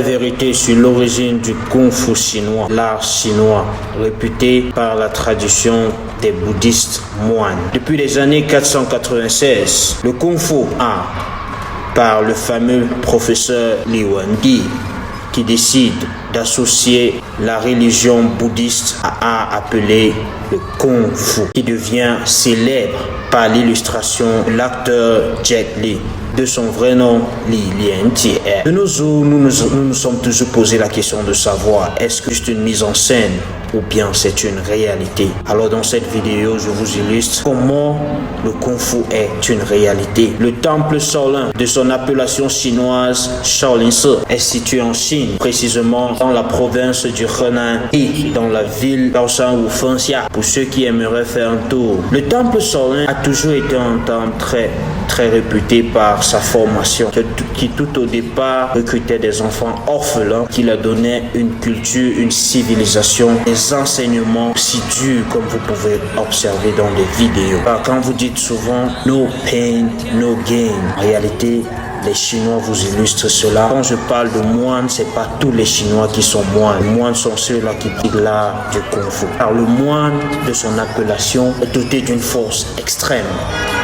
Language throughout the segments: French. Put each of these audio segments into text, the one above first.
La vérité sur l'origine du Kung Fu chinois, l'art chinois, réputé par la tradition des bouddhistes moines. Depuis les années 496, le Kung Fu a, par le fameux professeur Li Wengi, qui décide d'associer la religion bouddhiste à art appelé le Kung Fu, qui devient célèbre par l'illustration de l'acteur Jet Li, de son vrai nom Li Lianjie. De nos jours, nous nous sommes toujours posé la question de savoir est-ce que c'est une mise en scène ou bien c'est une réalité. Alors dans cette vidéo, je vous illustre comment le Kung Fu est une réalité. Le temple Shaolin, de son appellation chinoise Shaolin Se, est situé en Chine, précisément dans la province du Henan et dans la ville d'Aoshan ou Fengxia, pour ceux qui aimeraient faire un tour. Le temple Shaolin a toujours été un temple très réputé par sa formation, qui tout au départ recrutait des enfants orphelins, qui leur donnait une culture, une civilisation, des enseignements si durs comme vous pouvez observer dans les vidéos. Alors, quand vous dites souvent no pain, no gain, en réalité, les Chinois vous illustrent cela. Quand je parle de moines, c'est pas tous les Chinois qui sont moines. Les moines sont ceux-là qui pratiquent l'art du Kung Fu. Alors le moine, de son appellation, est doté d'une force extrême.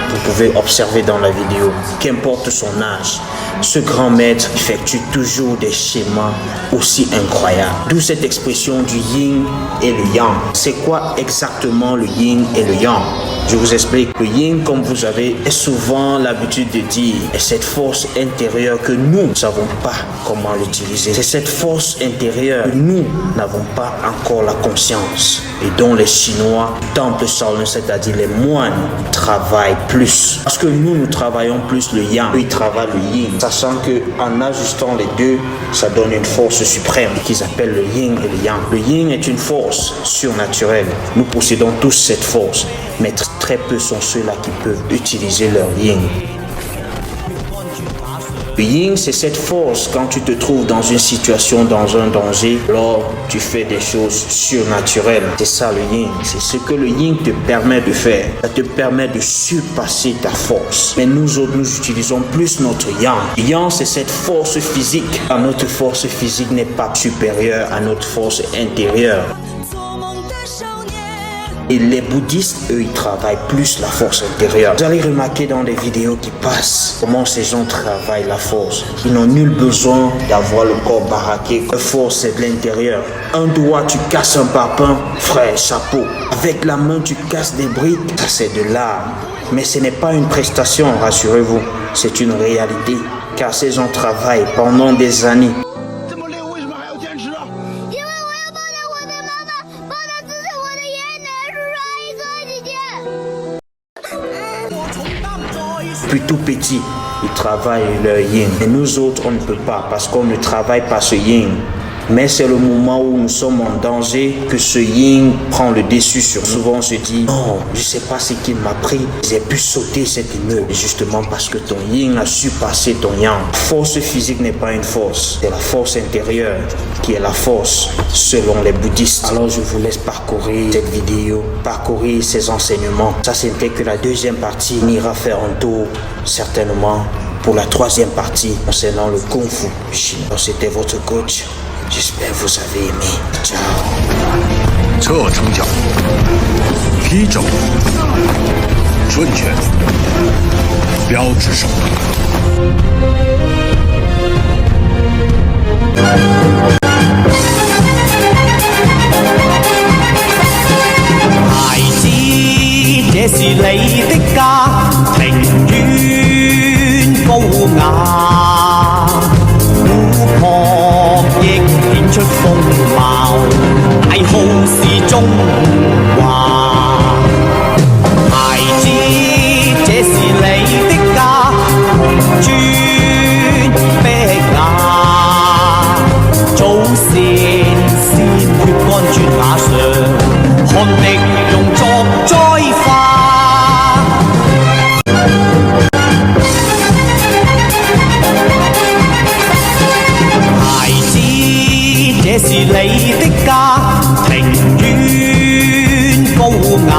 Vous pouvez observer dans la vidéo, qu'importe son âge, ce grand maître effectue toujours des schémas aussi incroyables. D'où cette expression du yin et le yang. C'est quoi exactement le yin et le yang? Je vous explique. Le yin, comme vous avez souvent l'habitude de dire, est cette force intérieure que nous ne savons pas comment l'utiliser. C'est cette force intérieure que nous n'avons pas encore la conscience et dont les Chinois, temple Shaolin, c'est-à-dire les moines, travaillent plus. Parce que nous travaillons plus le yang, eux ils travaillent le yin, sachant que en ajustant les deux, ça donne une force suprême qu'ils appellent le yin et le yang. Le yin est une force surnaturelle. Nous possédons tous cette force, mais très peu sont ceux-là qui peuvent utiliser leur yin. Le yin, c'est cette force quand tu te trouves dans une situation, dans un danger, alors tu fais des choses surnaturelles. C'est ça le yin. C'est ce que le yin te permet de faire. Ça te permet de surpasser ta force. Mais nous autres, nous utilisons plus notre yang. Yang, c'est cette force physique. Notre force physique n'est pas supérieure à notre force intérieure. Et les bouddhistes, eux, ils travaillent plus la force intérieure. Vous allez remarquer dans les vidéos qui passent comment ces gens travaillent la force. Ils n'ont nul besoin d'avoir le corps baraqué. La force, c'est de l'intérieur. Un doigt, tu casses un parpaing, frère, chapeau. Avec la main, tu casses des briques. Ça, c'est de l'art. Mais ce n'est pas une prestation, rassurez-vous. C'est une réalité. Car ces gens travaillent pendant des années. Depuis tout petit, ils travaillent leur yin. Et nous autres, on ne peut pas parce qu'on ne travaille pas ce yin. Mais c'est le moment où nous sommes en danger que ce yin prend le dessus sur nous. Souvent on se dit, non, je ne sais pas ce qu'il m'a pris. J'ai pu sauter cet immeuble. Justement parce que ton yin a su passer ton yang. La force physique n'est pas une force. C'est la force intérieure qui est la force selon les bouddhistes. Alors je vous laisse parcourir cette vidéo, parcourir ces enseignements. Ça c'était que la deuxième partie. On ira faire un tour certainement pour la troisième partie concernant le Kung Fu chinois. Alors c'était votre coach. J'espère que vous avez aimé. Ciao. 侧撑脚，劈肘，顺拳，标志手。孩子，這是你的家，庭院高雅，湖泊亦顯出風貌，大好是中華。孩子，這是你的家，紅磚碧瓦，祖先鮮血乾磚瓦上，汗滴用作栽花。孩子，這是你的家，庭院高雅。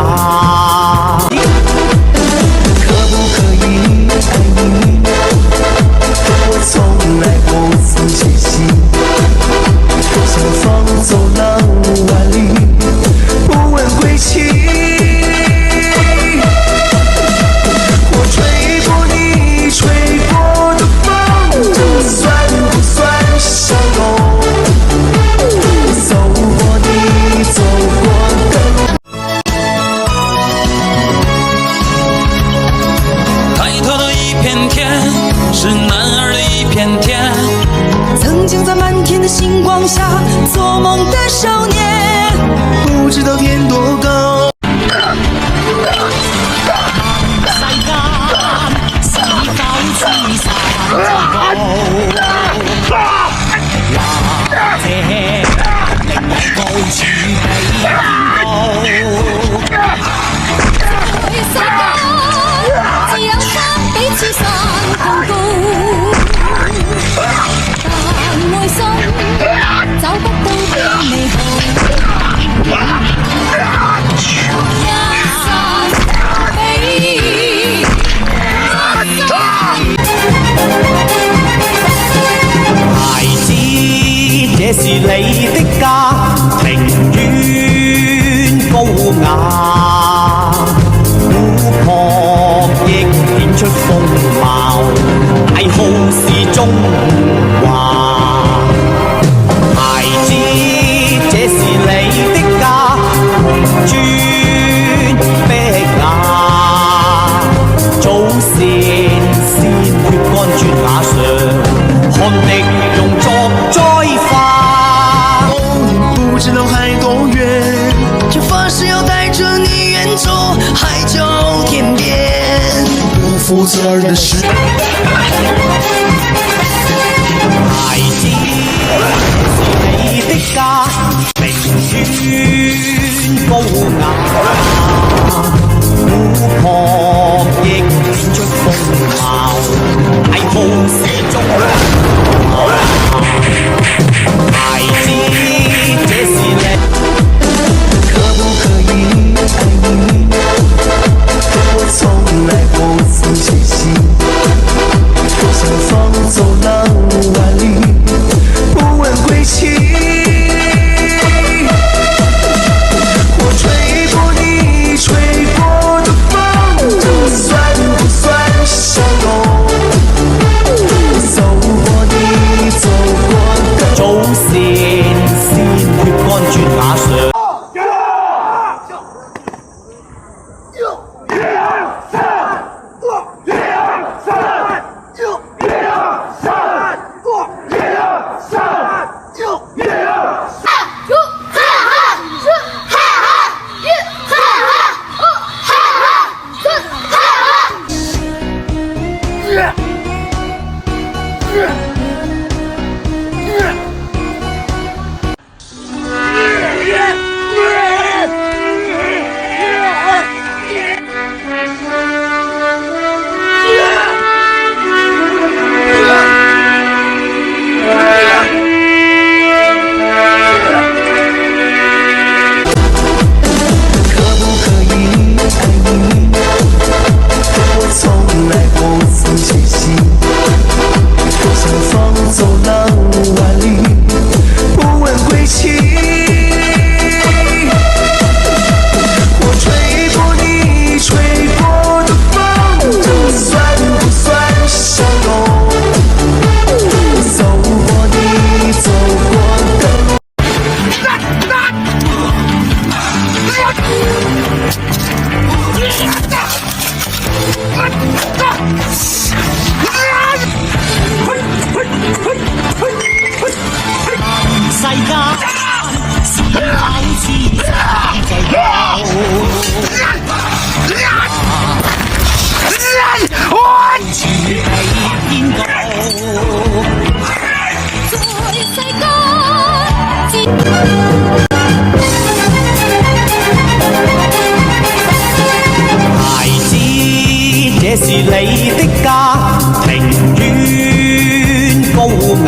可不可以愛你？我從來不曾學習。在满天的星光下，做梦的少年，不知道天多高。只有山比此山更高，但內心找不到的美好。一山比孩子，這是你的家，庭院高雅，湖泊亦顯出風貌，大好是中華。孩子，這是你的家，紅磚碧瓦，祖先鮮血乾磚瓦上，汗滴用作栽花。不知道海多远，却发誓要带着你远走海角天边。不负责任的事。孩子，是你的家，庭院高雅，湖泊亦顯出風貌，大好是中華。孩子，這是你。可不可以爱你？我从来不曾缺席，像风走浪万里，不问归期。我吹过你吹过的风，这算不算相拥？走过你走过的祖先鮮血乾磚瓦上。孩子，這是你的家，庭院高雅。